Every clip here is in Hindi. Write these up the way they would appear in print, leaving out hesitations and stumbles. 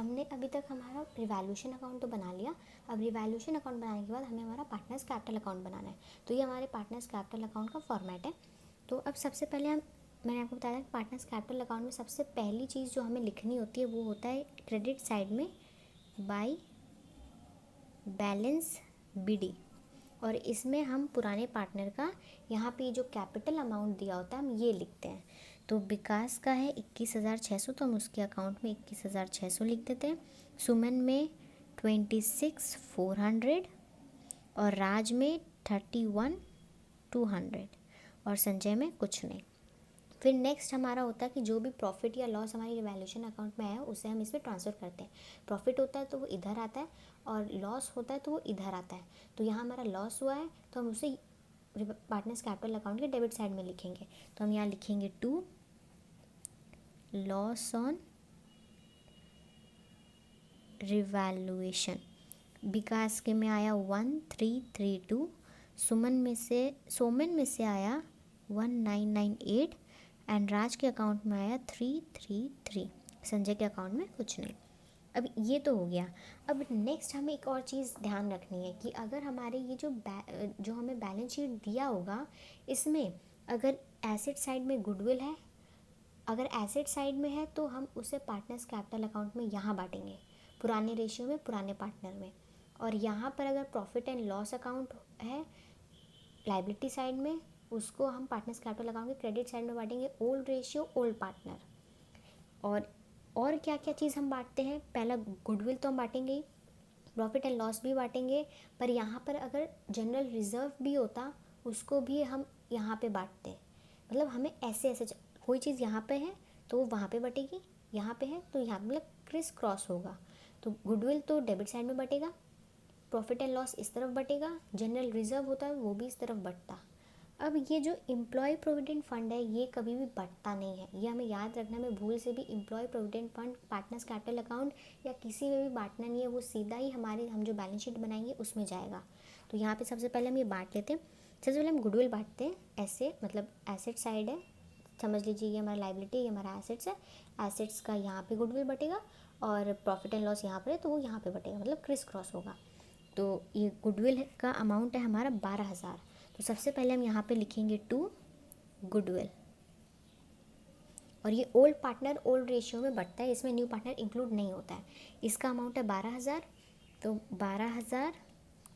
हमने अभी तक हमारा रिवैल्यूएशन अकाउंट तो बना लिया। अब रिवैल्यूएशन अकाउंट बनाने के बाद हमें हमारा पार्टनर्स कैपिटल अकाउंट बनाना है। तो ये हमारे पार्टनर्स कैपिटल अकाउंट का फॉर्मेट है। तो अब सबसे पहले मैंने आपको बताया कि पार्टनर्स कैपिटल अकाउंट में सबसे पहली चीज़ जो हमें लिखनी होती है वो होता है क्रेडिट साइड में बाय बैलेंस BD। और इसमें हम पुराने पार्टनर का यहाँ पे जो कैपिटल अमाउंट दिया होता है हम ये लिखते हैं। तो विकास का है 21,600, तो हम उसके अकाउंट में 21,600 लिख देते हैं। सुमन में 26,400 और राज में 31,200 और संजय में कुछ नहीं। फिर नेक्स्ट हमारा होता है कि जो भी प्रॉफिट या लॉस हमारी रिवैल्यूएशन अकाउंट में आया उसे हम इसमें ट्रांसफ़र करते हैं। प्रॉफिट होता है तो वो इधर आता है और लॉस होता है तो वो इधर आता है। तो यहाँ हमारा लॉस हुआ है तो हम उसे पार्टनर्स कैपिटल अकाउंट के डेबिट साइड में लिखेंगे। तो हम यहाँ लिखेंगे 2 लॉस ऑन रिवैल्यूएशन। विकास के में आया 1332, सोमन में से आया 1998 एंड राज के अकाउंट में आया 333। संजय के अकाउंट में कुछ नहीं। अब ये तो हो गया। अब नेक्स्ट हमें एक और चीज़ ध्यान रखनी है कि अगर हमारे ये जो हमें बैलेंस शीट दिया होगा इसमें अगर एसेट साइड में गुडविल है, अगर एसेट साइड में है तो हम उसे पार्टनर्स कैपिटल अकाउंट में यहाँ बांटेंगे, पुराने रेशियो में पुराने पार्टनर में। और यहाँ पर अगर प्रॉफिट एंड लॉस अकाउंट है लाइबिलिटी साइड में, उसको हम पार्टनर्स कैपिटल अकाउंट के क्रेडिट साइड में बांटेंगे, ओल्ड रेशियो ओल्ड पार्टनर। और क्या क्या चीज़ हम बांटते हैं, पहला गुडविल तो हम बांटेंगे ही, प्रॉफिट एंड लॉस भी बांटेंगे, पर यहाँ पर अगर जनरल रिजर्व भी होता उसको भी हम यहाँ पे बांटते हैं। मतलब हमें ऐसे कोई चीज़ यहाँ पे है तो वो वहाँ पे बटेगी, यहाँ पे है तो यहाँ मतलब क्रिस क्रॉस होगा। तो गुडविल तो डेबिट साइड में बटेगा, प्रॉफिट एंड लॉस इस तरफ बटेगा, जनरल रिजर्व होता है वो भी इस तरफ बटता। अब ये जो एम्प्लॉय प्रोविडेंट फंड है ये कभी भी बटता नहीं है, ये हमें याद रखना। में भूल से भी employ provident fund partners capital account या किसी में भी बांटना नहीं है, वो सीधा ही हम जो बैलेंस शीट बनाएंगे उसमें जाएगा। तो यहाँ पे सबसे पहले हम ये बांट लेते हैं। सबसे पहले हम गुडविल बांटते हैं ऐसे, मतलब एसेट साइड है, समझ लीजिए ये हमारा लाइबिलिटी, ये हमारा एसेट्स है, एसेट्स का यहाँ पे गुडविल बटेगा और प्रॉफिट एंड लॉस यहाँ पर है तो वो यहाँ पे बटेगा, मतलब क्रिस क्रॉस होगा। तो ये गुडविल का अमाउंट है हमारा 12,000। तो सबसे पहले हम यहाँ पे लिखेंगे 2 गुडविल। और ये ओल्ड पार्टनर ओल्ड रेशियो में बढ़ता है, इसमें न्यू पार्टनर इंक्लूड नहीं होता है। इसका अमाउंट है 12,000, तो 12,000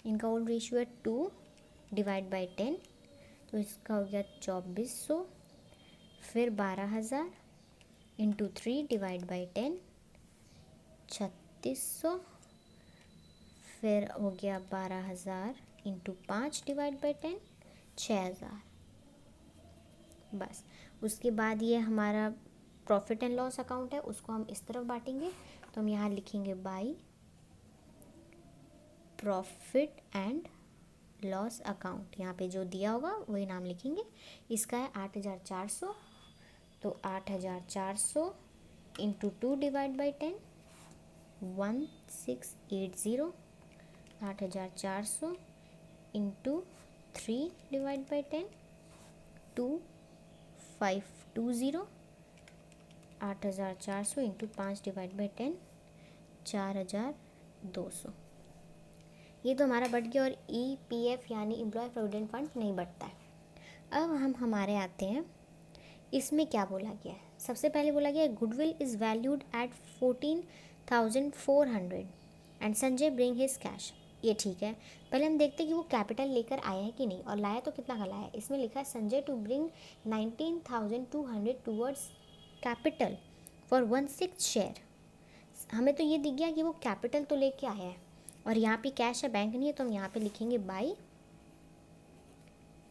इनका ओल्ड रेशियो है 2 डिवाइड बाई 10, तो इसका हो गया 2400। फिर 12,000 इंटू 3 डिवाइड बाई 10 3600। फिर हो गया 12,000 इंटू 5 डिवाइड बाई 10 6,000। बस उसके बाद ये हमारा प्रॉफिट एंड लॉस अकाउंट है, उसको हम इस तरफ बांटेंगे। तो हम यहाँ लिखेंगे by profit and loss account, यहाँ पे जो दिया होगा वही नाम लिखेंगे। इसका है 8,400, तो 8,400 into 2 divide by 10 1680। 8,400 into 3 divide by 10 2520। 8,400 into 5 divide by 10 4,200। ये तो हमारा बढ़ गया और EPF यानी एम्प्लॉय प्रोविडेंट फंड नहीं बढ़ता है। अब हम हमारे आते हैं, इसमें क्या बोला गया है। सबसे पहले बोला गया है goodwill is valued at 14,400 and Sanjay bring his cash. ये ठीक है। पहले हम देखते हैं कि वो कैपिटल लेकर आया है कि नहीं, और लाया तो कितना का लाया है। इसमें लिखा है Sanjay to bring 19,200 towards capital for 1/6 share. हमें तो ये दिख गया कि वो कैपिटल तो लेके आया है, और यहाँ पे कैश है, बैंक नहीं है, तो हम यहाँ पे लिखेंगे बाई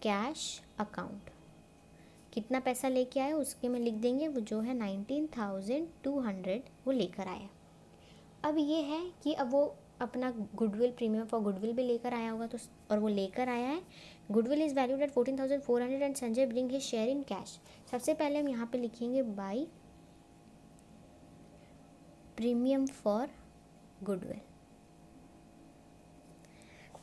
कैश अकाउंट। कितना पैसा लेके आया उसके में लिख देंगे, वो जो है 19,200 वो लेकर आया। अब ये है कि अब वो अपना गुडविल प्रीमियम फॉर गुडविल भी लेकर आया होगा, तो और वो लेकर आया है। Goodwill is valued at 14,400 and Sanjay bring his share in cash. सबसे पहले हम यहाँ पे लिखेंगे बाई प्रीमियम फॉर गुडविल।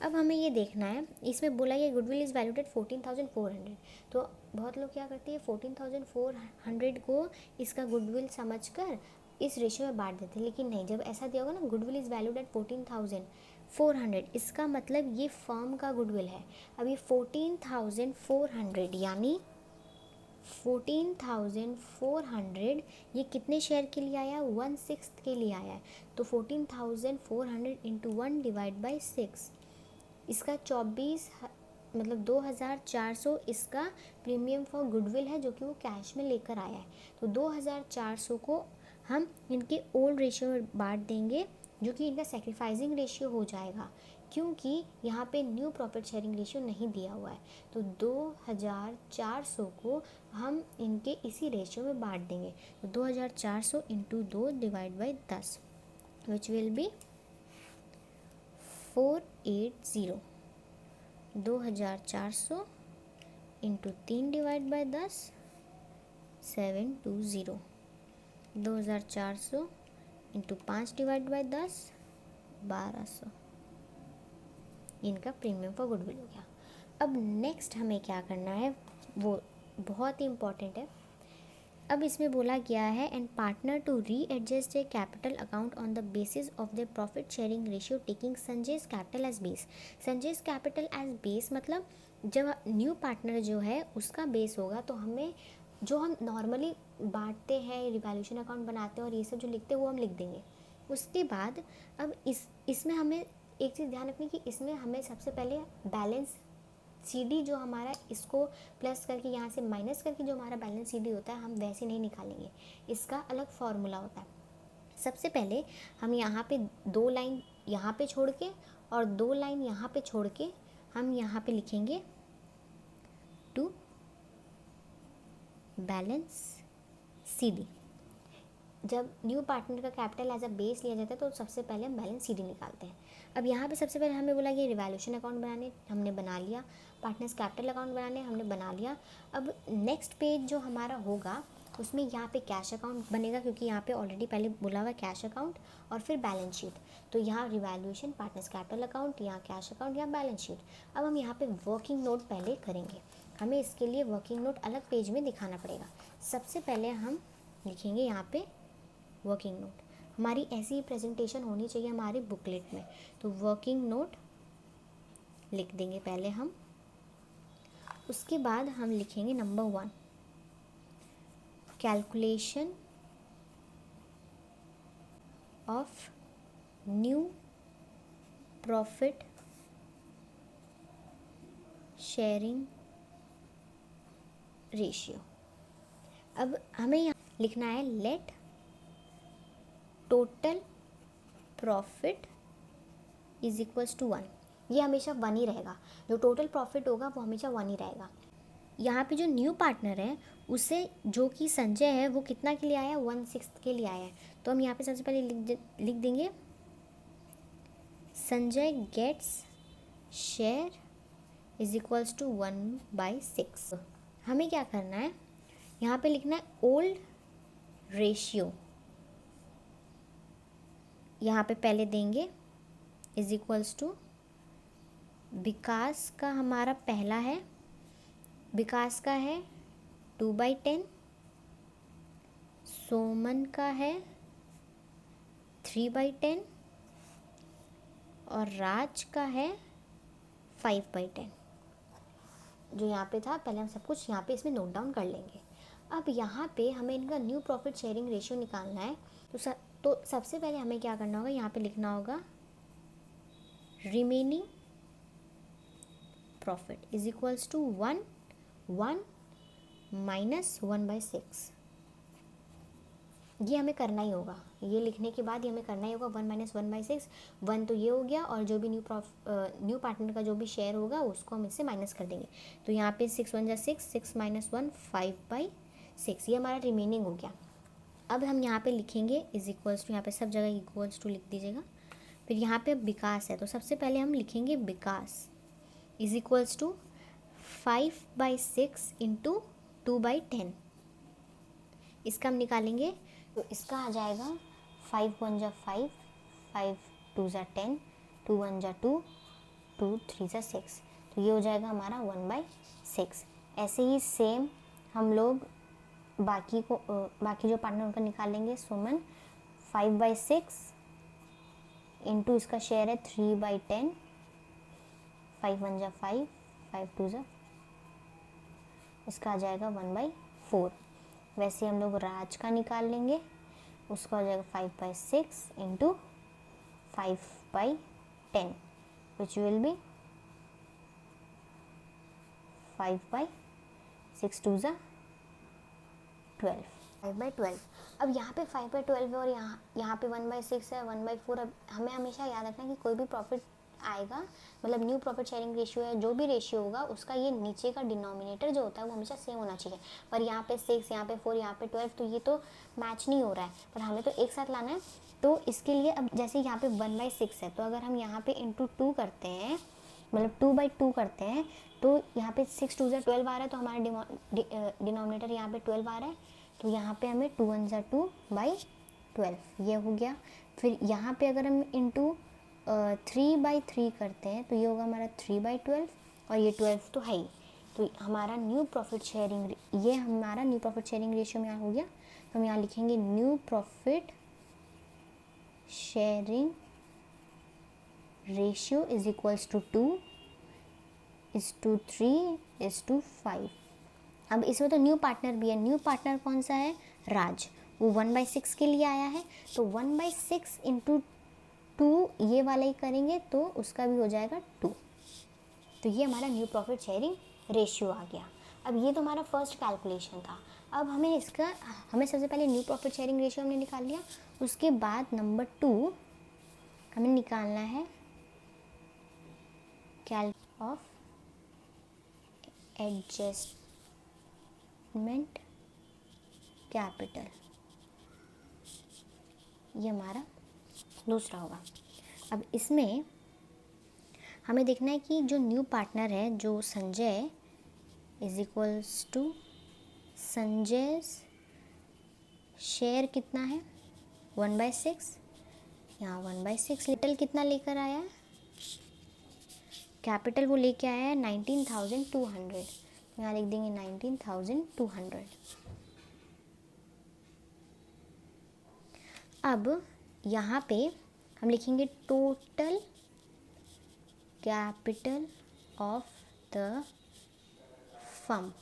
अब हमें ये देखना है, इसमें बोला गया गुडविल इज़ वैल्यूड एट 14,400। तो बहुत लोग क्या करते हैं 14,400 को इसका गुडविल समझकर इस रेशियो में बांट देते, लेकिन नहीं, जब ऐसा दिया होगा ना गुडविल इज़ वैल्यूड एट 14,400, इसका मतलब ये फर्म का गुडविल है। अब ये 14,400 यानी 14,400 ये कितने शेयर के लिए आया, 1/6 के लिए आया है। तो 14,400 इंटू 1 डिवाइड बाई 6, इसका 24 मतलब 2,400 इसका प्रीमियम फॉर गुडविल है जो कि वो कैश में लेकर आया है। तो 2,400 को हम इनके ओल्ड रेशियो में बांट देंगे जो कि इनका सेक्रीफाइसिंग रेशियो हो जाएगा, क्योंकि यहाँ पे न्यू प्रॉफिट शेयरिंग रेशियो नहीं दिया हुआ है। तो 2,400 को हम इनके इसी रेशियो में बांट देंगे। तो 2,400 into 2 divide by 10 which will be 480। 2,400 into 3 divide by 10 720। 2,400 into 5 divide by 10 1200। इनका प्रीमियम फॉर गुडविल हो गया। अब नेक्स्ट हमें क्या करना है वो बहुत ही इम्पॉर्टेंट है। अब इसमें बोला गया है and partner to readjust a capital account on the basis of the profit sharing ratio taking Sanjay's capital as base. Sanjay's capital as base मतलब जब न्यू पार्टनर जो है उसका बेस होगा, तो हमें जो हम नॉर्मली बांटते हैं, रिवैल्यूएशन अकाउंट बनाते हैं और ये सब जो लिखते हैं वो हम लिख देंगे। उसके बाद अब इसमें हमें एक चीज़ ध्यान रखनी कि इसमें हमें सबसे पहले बैलेंस सीडी जो हमारा, इसको प्लस करके यहाँ से माइनस करके जो हमारा बैलेंस सीडी होता है हम वैसे नहीं निकालेंगे, इसका अलग फॉर्मूला होता है। सबसे पहले हम यहाँ पे 2 लाइन यहाँ पे छोड़ के और 2 लाइन यहाँ पे छोड़ के हम यहाँ पे लिखेंगे टू बैलेंस सीडी। जब न्यू पार्टनर का कैपिटल एज अ बेस लिया जाता है तो सबसे पहले हम बैलेंस सीडी निकालते हैं। अब यहाँ पे सबसे पहले हमें बोला कि रिवैल्यूएशन अकाउंट बनाने, हमने बना लिया। पार्टनर्स कैपिटल अकाउंट बनाने, हमने बना लिया। अब नेक्स्ट पेज जो हमारा होगा उसमें यहाँ पे कैश अकाउंट बनेगा, क्योंकि यहाँ पे ऑलरेडी पहले बोला हुआ कैश अकाउंट और फिर बैलेंस शीट। तो यहाँ रिवैल्यूएशन, पार्टनर्स कैपिटल अकाउंट, यहाँ कैश अकाउंट, यहाँ बैलेंस शीट। अब हम यहाँ पे वर्किंग नोट पहले करेंगे। हमें इसके लिए वर्किंग नोट अलग पेज में दिखाना पड़ेगा। सबसे पहले हम लिखेंगे यहाँ पे वर्किंग नोट। हमारी ऐसी प्रेजेंटेशन होनी चाहिए हमारी बुकलेट में। तो वर्किंग नोट लिख देंगे पहले हम। उसके बाद हम लिखेंगे number 1 calculation of new profit sharing ratio. अब हमें यहाँ लिखना है let total profit is equals to 1। ये हमेशा 1 ही रहेगा, जो टोटल प्रॉफिट होगा वो हमेशा 1 ही रहेगा। यहाँ पे जो न्यू पार्टनर है उसे, जो कि संजय है, वो कितना के लिए आया, 1/6 के लिए आया है। तो हम यहाँ पे सबसे पहले लिख देंगे Sanjay gets share is equals to 1/6। हमें क्या करना है, यहाँ पे लिखना है ओल्ड रेशियो। यहाँ पे पहले देंगे इज इक्वल्स टू, विकास का हमारा पहला है, विकास का है 2/10, सोमन का है 3/10 और राज का है 5/10। जो यहाँ पे था पहले हम सब कुछ यहाँ पे इसमें नोट डाउन कर लेंगे। अब यहाँ पे हमें इनका न्यू प्रॉफिट शेयरिंग रेशियो निकालना है। तो सबसे पहले हमें क्या करना होगा, यहाँ पे लिखना होगा remaining profit is equals to 1 minus 1/6। ये हमें करना ही होगा। ये लिखने के बाद ये हमें करना ही होगा 1 माइनस 1/6। 1 तो ये हो गया और जो भी न्यू पार्टनर का जो भी शेयर होगा उसको हम इससे माइनस कर देंगे। तो यहाँ पे 6 1 6, 6 माइनस 1 5/6, ये हमारा रिमेनिंग हो गया। अब हम यहाँ पे लिखेंगे इज इक्वल्स टू, यहाँ पे सब जगह इक्वल्स टू लिख दीजिएगा। फिर यहाँ पे विकास है तो सबसे पहले हम लिखेंगे विकास इज इक्वल्स टू 5/6 इंटू 2/10। इसका हम निकालेंगे तो इसका आ जाएगा 5 1 जा 5, 5 2 जा 10, 2 1 जा 2, 2 3 जा 6। तो ये हो जाएगा हमारा 1/6। ऐसे ही सेम हम लोग बाकी जो पार्टनर उनका निकालेंगे सुमन, 5/6 इंटू इसका शेयर है 3/10, 5 1 जा 5, 5 2 जा, इसका आ जाएगा 1/4। वैसे हम लोग राज का निकाल लेंगे, उसका हो जाएगा 5/6 इंटू 5/10 विच विल बी 5/6 2 जा 12, 5/12। अब यहाँ पे 5/12 है और यहाँ पे 1/6 है, 1/4। अब हमें हमेशा याद रखना कि कोई भी प्रॉफिट आएगा, मतलब न्यू प्रॉफिट शेयरिंग रेशियो है, जो भी रेशियो होगा उसका ये नीचे का डिनोमिनेटर जो होता है वो हमेशा सेम होना चाहिए। पर यहाँ पे 6, यहाँ पे 4, यहाँ पे 12, तो ये तो मैच नहीं हो रहा है, पर हमें तो एक साथ लाना है। तो इसके लिए अब जैसे यहाँ पे 1/6 है, तो अगर हम यहाँ पे इंटू 2 करते हैं, मतलब 2/2 करते हैं, तो यहाँ पे 6 2 12 आ रहा है, तो हमारा डिनोमिनेटर यहाँ पे 12 आ रहा है, तो यहाँ पे हमें 2 1 2/12 ये हो गया। फिर यहाँ पे अगर हम इंटू 3/3 करते हैं तो ये होगा हमारा 3/12, और ये 12 तो है ही। तो हमारा न्यू प्रॉफिट शेयरिंग, ये हमारा न्यू प्रॉफिट शेयरिंग रेशियो में यहाँ हो गया। तो हम यहाँ लिखेंगे new profit sharing ratio is equals to 2 is to 3 is to 5। अब इसमें तो न्यू पार्टनर भी है। न्यू पार्टनर कौन सा है? राज। वो 1/6 के लिए आया है, तो 1/6 इंटू 2 ये वाला ही करेंगे तो उसका भी हो जाएगा 2। तो ये हमारा न्यू प्रॉफिट शेयरिंग रेशियो आ गया। अब ये तो हमारा फर्स्ट कैलकुलेशन था। अब हमें सबसे पहले न्यू प्रॉफिट शेयरिंग रेशियो हमने निकाल लिया। उसके बाद नंबर 2 हमें निकालना है कैल्क ऑफ एडजस्टमेंट कैपिटल, ये हमारा दूसरा होगा। अब इसमें हमें देखना है कि जो न्यू पार्टनर है, जो Sanjay is equals to Sanjay share कितना है 1/6, यहाँ 1/6। कैपिटल कितना लेकर आया है? कैपिटल वो लेके आया है 19,200, यहाँ लिख देंगे 19,200। अब यहाँ पे हम लिखेंगे total capital of the firm.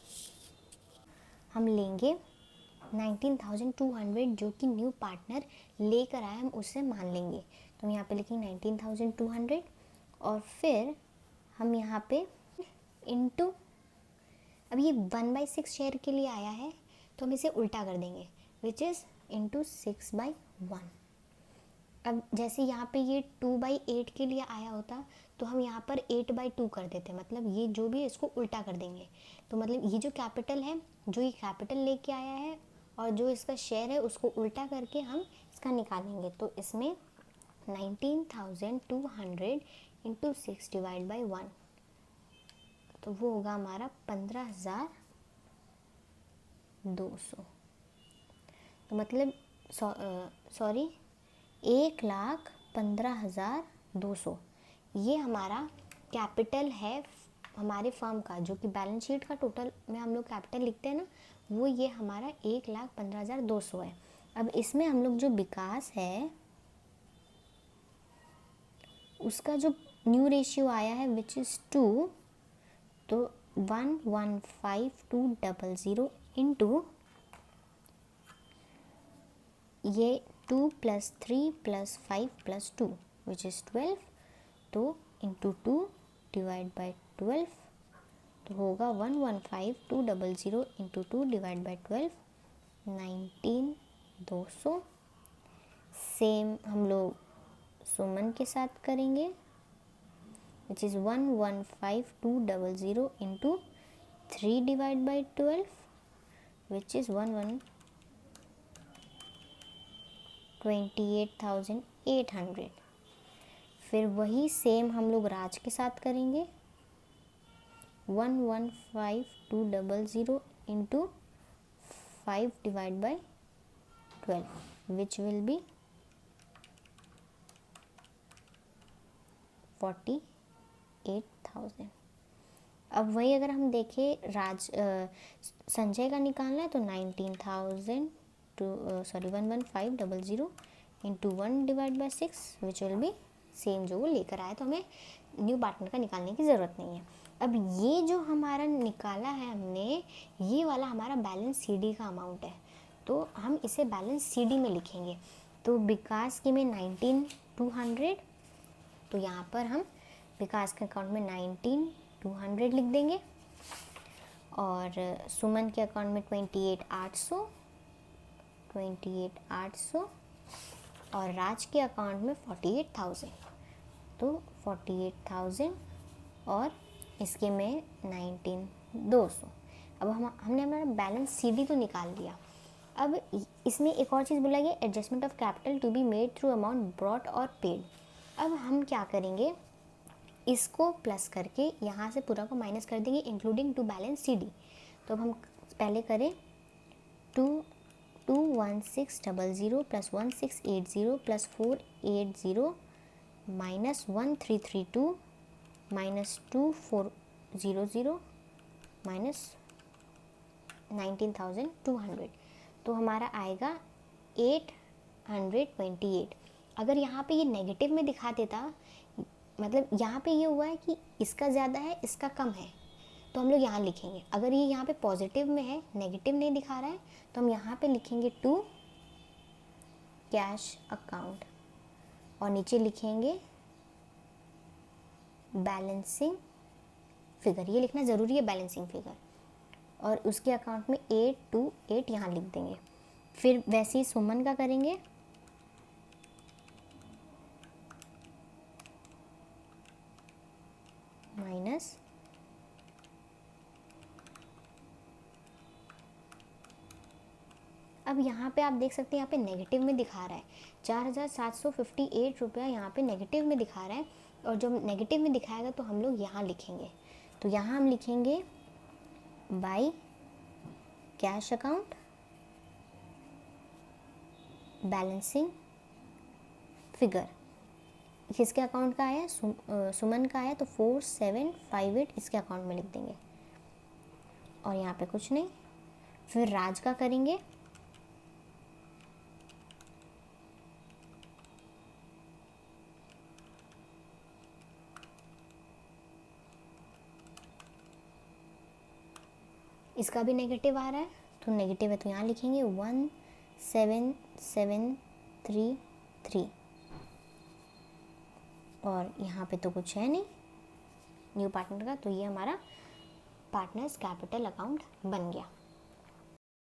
हम लेंगे 19,200 जो कि न्यू पार्टनर लेकर आया, हम उससे मान लेंगे। तो हम यहाँ पे लिखेंगे 19,200 और फिर हम यहाँ पे इंटू, अब ये 1/6 शेयर के लिए आया है तो हम इसे उल्टा कर देंगे, विच इज़ इंटू 6/1। अब जैसे यहाँ पे ये 2/8 के लिए आया होता तो हम यहाँ पर 8/2 कर देते, मतलब ये जो भी है इसको उल्टा कर देंगे। तो मतलब ये जो कैपिटल है, जो ये कैपिटल लेके आया है और जो इसका शेयर है उसको उल्टा करके हम इसका निकालेंगे। तो इसमें 19,200 इंटू 6/1, तो वो होगा हमारा 15,200। तो मतलब 1,15,200 ये हमारा कैपिटल है हमारे फर्म का, जो कि बैलेंस शीट का टोटल में हम लोग कैपिटल लिखते हैं ना, वो ये हमारा 1,15,200 है। अब इसमें हम लोग जो विकास है उसका जो न्यू रेशियो आया है विच इज़ 2, तो 115,200 इंटू ये 2 + 3 + 5 + 2 विच इज़ 12, तो इंटू 2 डिवाइड बाई 12, तो होगा 115,200 इंटू 2 डिवाइड बाई 12, 19,200। सेम हम लोग सुमन के साथ करेंगे, which is 115,200 into 3 divide by 12, which is 28,800। फिर वही सेम हम लोग राज के साथ करेंगे, 115,200 into 5 divide by 12, which will be 48,000। अब वही अगर हम देखें संजय का निकालना है तो 115,000 into 5 divide into 1 divide by 6 which will be same जो वो लेकर आए, तो हमें न्यू पार्टनर का निकालने की ज़रूरत नहीं है। अब ये जो हमारा निकाला है हमने, ये वाला हमारा बैलेंस सीडी का अमाउंट है, तो हम इसे बैलेंस सीडी में लिखेंगे। तो विकास के में 19,200, तो यहाँ पर हम विकास के अकाउंट में 19,200 लिख देंगे, और सुमन के अकाउंट में 28,800 और राज के अकाउंट में 48,000, तो 48,000 और इसके में 19,200। अब हमने हमारा बैलेंस सीडी तो निकाल लिया। अब इसमें एक और चीज़ बोला गया, adjustment of capital to be made through amount brought और पेड। अब हम क्या करेंगे, इसको प्लस करके यहाँ से पूरा को माइनस कर देंगे, इंक्लूडिंग टू बैलेंस सीडी। तो अब हम पहले करें 21600 plus 1680 plus 480 minus 1332 minus 2400 minus 19,200, तो हमारा आएगा 828। अगर यहाँ पे ये नेगेटिव में दिखा देता, मतलब यहाँ पे ये हुआ है कि इसका ज़्यादा है इसका कम है, तो हम लोग यहाँ लिखेंगे। अगर ये यहाँ पे पॉजिटिव में है, नेगेटिव नहीं दिखा रहा है, तो हम यहाँ पे लिखेंगे टू कैश अकाउंट और नीचे लिखेंगे बैलेंसिंग फिगर। ये लिखना ज़रूरी है, बैलेंसिंग फिगर, और उसके अकाउंट में 828 यहाँ लिख देंगे। फिर वैसे ही सुमन का करेंगे, माइनस अब यहाँ पे आप देख सकते हैं, यहाँ पे नेगेटिव में दिखा रहा है 4,758 रुपया यहाँ पे नेगेटिव में दिखा रहा है, और जब नेगेटिव में दिखाएगा तो हम लोग यहाँ लिखेंगे। तो यहाँ हम लिखेंगे by cash account balancing figure. किसके अकाउंट का आया, सुमन का आया, तो 4758 इसके अकाउंट में लिख देंगे, और यहाँ पे कुछ नहीं। फिर राज का करेंगे, इसका भी नेगेटिव आ रहा है, तो नेगेटिव है तो यहाँ लिखेंगे 17,733, और यहाँ पे तो कुछ है नहीं न्यू पार्टनर का, तो ये हमारा पार्टनर्स कैपिटल अकाउंट बन गया।